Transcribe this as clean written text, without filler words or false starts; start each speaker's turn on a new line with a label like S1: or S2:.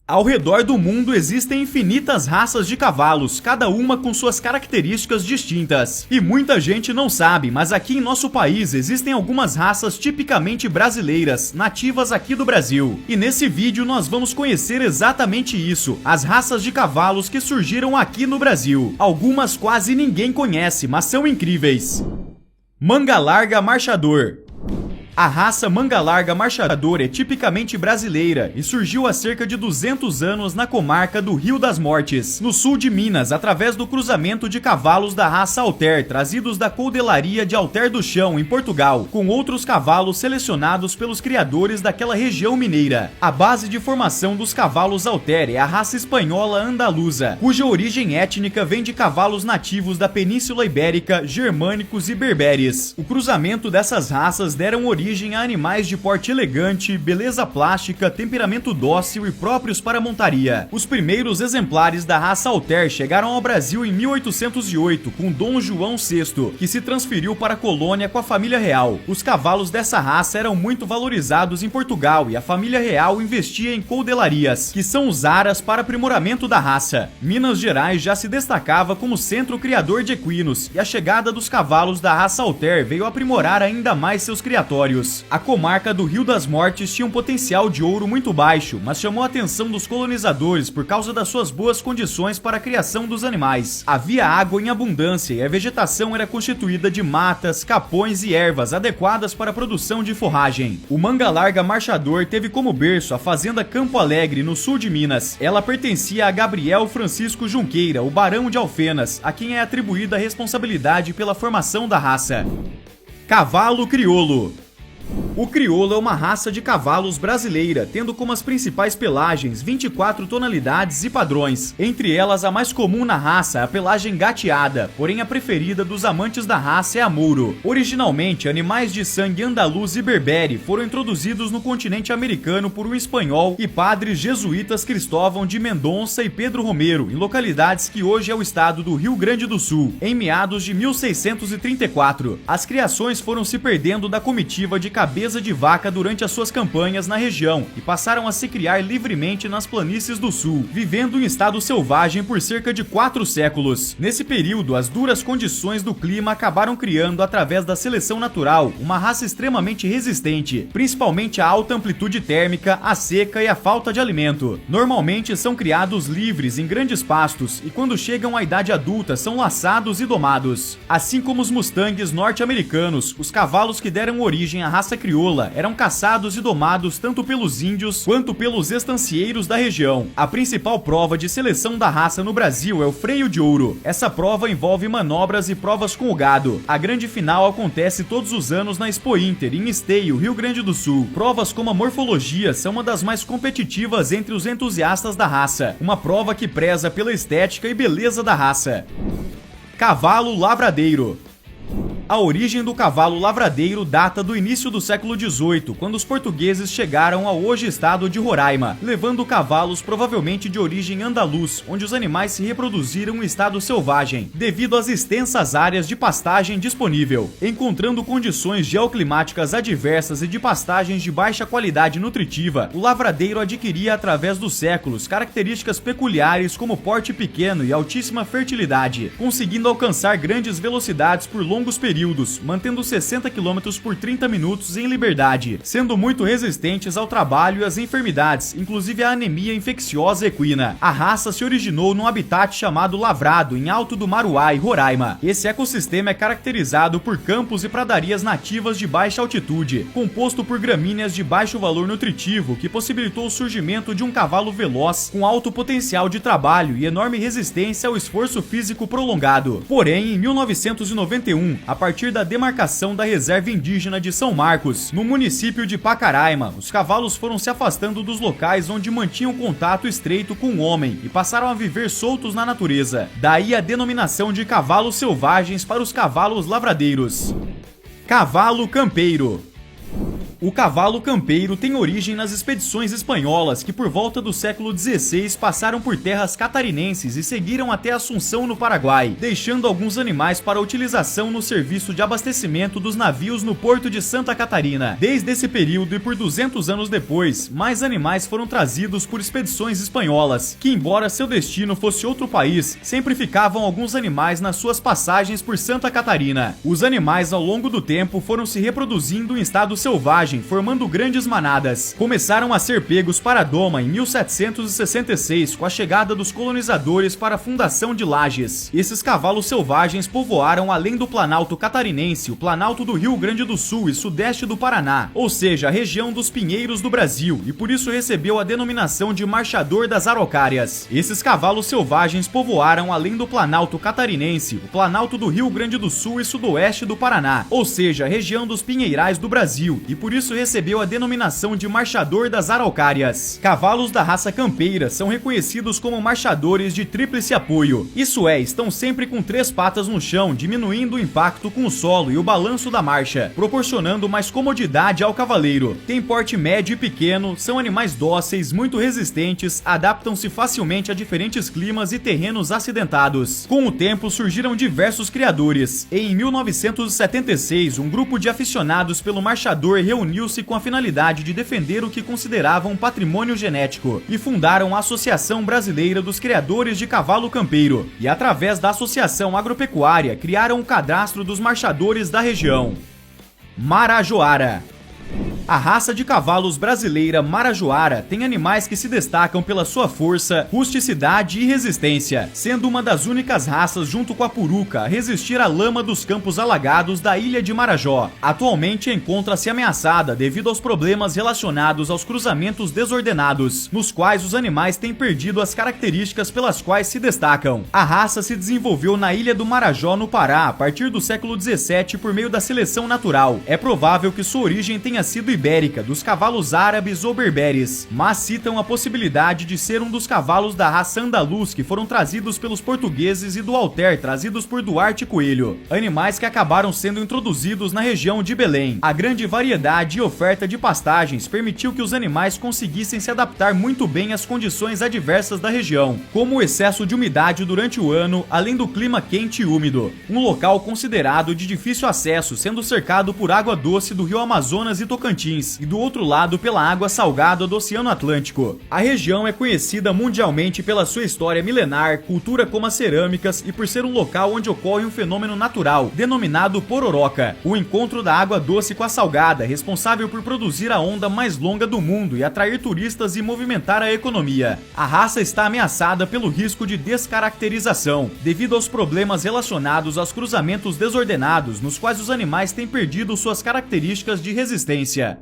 S1: Ao redor do mundo existem infinitas raças de cavalos, cada uma com suas características distintas. E muita gente não sabe, mas aqui em nosso país existem algumas raças tipicamente brasileiras, nativas aqui do Brasil. E nesse vídeo nós vamos conhecer exatamente isso, as raças de cavalos que surgiram aqui no Brasil. Algumas quase ninguém conhece, mas são incríveis. Manga larga marchador. A raça manga larga marchador é tipicamente brasileira e surgiu há cerca de 200 anos na comarca do Rio das Mortes, no sul de Minas, através do cruzamento de cavalos da raça Alter, trazidos da coudelaria de Alter do Chão, em Portugal, com outros cavalos selecionados pelos criadores daquela região mineira. A base de formação dos cavalos Alter é a raça espanhola andaluza, cuja origem étnica vem de cavalos nativos da Península Ibérica, germânicos e berberes. O cruzamento dessas raças deram origem a animais de porte elegante, beleza plástica, temperamento dócil e próprios para montaria. Os primeiros exemplares da raça Alter chegaram ao Brasil em 1808 com Dom João VI, que se transferiu para a colônia com a família real. Os cavalos dessa raça eram muito valorizados em Portugal e a família real investia em coudelarias, que são os aras para aprimoramento da raça. Minas Gerais já se destacava como centro criador de equinos e a chegada dos cavalos da raça Alter veio aprimorar ainda mais seus criatórios. A comarca do Rio das Mortes tinha um potencial de ouro muito baixo, mas chamou a atenção dos colonizadores por causa das suas boas condições para a criação dos animais. Havia água em abundância e a vegetação era constituída de matas, capões e ervas adequadas para a produção de forragem. O manga larga marchador teve como berço a fazenda Campo Alegre, no sul de Minas. Ela pertencia a Gabriel Francisco Junqueira, o barão de Alfenas, a quem é atribuída a responsabilidade pela formação da raça. Cavalo crioulo. O crioulo é uma raça de cavalos brasileira, tendo como as principais pelagens 24 tonalidades e padrões. Entre elas, a mais comum na raça é a pelagem gateada, porém a preferida dos amantes da raça é a mouro. Originalmente, animais de sangue andaluz e berbere foram introduzidos no continente americano por um espanhol e padres jesuítas Cristóvão de Mendonça e Pedro Romero, em localidades que hoje é o estado do Rio Grande do Sul, em meados de 1634. As criações foram se perdendo da comitiva de cabeça de vaca durante as suas campanhas na região e passaram a se criar livremente nas planícies do sul, vivendo em estado selvagem por cerca de 4 séculos. Nesse período, as duras condições do clima acabaram criando, através da seleção natural, uma raça extremamente resistente, principalmente à alta amplitude térmica, à seca e à falta de alimento. Normalmente são criados livres em grandes pastos e quando chegam à idade adulta são laçados e domados. Assim como os mustangues norte-americanos, os cavalos que deram origem à raça crioula eram caçados e domados tanto pelos índios quanto pelos estancieiros da região. A principal prova de seleção da raça no Brasil é o freio de ouro. Essa prova envolve manobras e provas com o gado. A grande final acontece todos os anos na Expo Inter, em Esteio, Rio Grande do Sul. Provas como a morfologia são uma das mais competitivas entre os entusiastas da raça, uma prova que preza pela estética e beleza da raça. Cavalo lavradeiro. A origem do cavalo lavradeiro data do início do século XVIII, quando os portugueses chegaram ao hoje estado de Roraima, levando cavalos provavelmente de origem andaluz, onde os animais se reproduziram em estado selvagem, devido às extensas áreas de pastagem disponível. Encontrando condições geoclimáticas adversas e de pastagens de baixa qualidade nutritiva, o lavradeiro adquiria através dos séculos características peculiares como porte pequeno e altíssima fertilidade, conseguindo alcançar grandes velocidades por longos períodos, mantendo 60 km por 30 minutos em liberdade, sendo muito resistentes ao trabalho e às enfermidades, inclusive a anemia infecciosa equina. A raça se originou num habitat chamado Lavrado, em Alto do Maruai, Roraima. Esse ecossistema é caracterizado por campos e pradarias nativas de baixa altitude, composto por gramíneas de baixo valor nutritivo, que possibilitou o surgimento de um cavalo veloz, com alto potencial de trabalho e enorme resistência ao esforço físico prolongado. Porém, em 1991, a partir da demarcação da reserva indígena de São Marcos, no município de Pacaraima, os cavalos foram se afastando dos locais onde mantinham contato estreito com o homem e passaram a viver soltos na natureza. Daí a denominação de cavalos selvagens para os cavalos lavradeiros. Cavalo campeiro. O cavalo campeiro tem origem nas expedições espanholas que por volta do século XVI passaram por terras catarinenses e seguiram até Assunção no Paraguai, deixando alguns animais para utilização no serviço de abastecimento dos navios no porto de Santa Catarina. Desde esse período e por 200 anos depois, mais animais foram trazidos por expedições espanholas, que embora seu destino fosse outro país, sempre ficavam alguns animais nas suas passagens por Santa Catarina. Os animais ao longo do tempo foram se reproduzindo em estado selvagem, formando grandes manadas. Começaram a ser pegos para a doma em 1766, com a chegada dos colonizadores para a fundação de Lages. Esses cavalos selvagens povoaram além do Planalto Catarinense, o Planalto do Rio Grande do Sul e sudeste do Paraná, ou seja, a região dos pinheiros do Brasil, e por isso recebeu a denominação de marchador das araucárias. Esses cavalos selvagens povoaram além do Planalto Catarinense, o Planalto do Rio Grande do Sul e sudoeste do Paraná, ou seja, a região dos pinheirais do Brasil, e por isso recebeu a denominação de marchador das araucárias. Cavalos da raça campeira são reconhecidos como marchadores de tríplice apoio, isso é, estão sempre com 3 patas no chão, diminuindo o impacto com o solo e o balanço da marcha, proporcionando mais comodidade ao cavaleiro. Tem porte médio e pequeno, são animais dóceis, muito resistentes, adaptam-se facilmente a diferentes climas e terrenos acidentados. Com o tempo surgiram diversos criadores. Em 1976, um grupo de aficionados pelo marchador reuniu-se com a finalidade de defender o que consideravam patrimônio genético e fundaram a Associação Brasileira dos Criadores de Cavalo Campeiro e, através da Associação Agropecuária, criaram o cadastro dos marchadores da região. Marajoara. A raça de cavalos brasileira Marajoara tem animais que se destacam pela sua força, rusticidade e resistência, sendo uma das únicas raças junto com a puruca a resistir à lama dos campos alagados da ilha de Marajó. Atualmente encontra-se ameaçada devido aos problemas relacionados aos cruzamentos desordenados, nos quais os animais têm perdido as características pelas quais se destacam. A raça se desenvolveu na ilha do Marajó, no Pará, a partir do século XVII por meio da seleção natural. É provável que sua origem tenha sido ibérica, dos cavalos árabes ou berberes, mas citam a possibilidade de ser um dos cavalos da raça andaluz que foram trazidos pelos portugueses e do alter trazidos por Duarte Coelho, animais que acabaram sendo introduzidos na região de Belém. A grande variedade e oferta de pastagens permitiu que os animais conseguissem se adaptar muito bem às condições adversas da região, como o excesso de umidade durante o ano, além do clima quente e úmido, um local considerado de difícil acesso, sendo cercado por água doce do rio Amazonas e Tocantins, e do outro lado pela água salgada do Oceano Atlântico. A região é conhecida mundialmente pela sua história milenar, cultura como as cerâmicas e por ser um local onde ocorre um fenômeno natural, denominado pororoca, o encontro da água doce com a salgada, responsável por produzir a onda mais longa do mundo e atrair turistas e movimentar a economia. A raça está ameaçada pelo risco de descaracterização, devido aos problemas relacionados aos cruzamentos desordenados, nos quais os animais têm perdido suas características de resistência.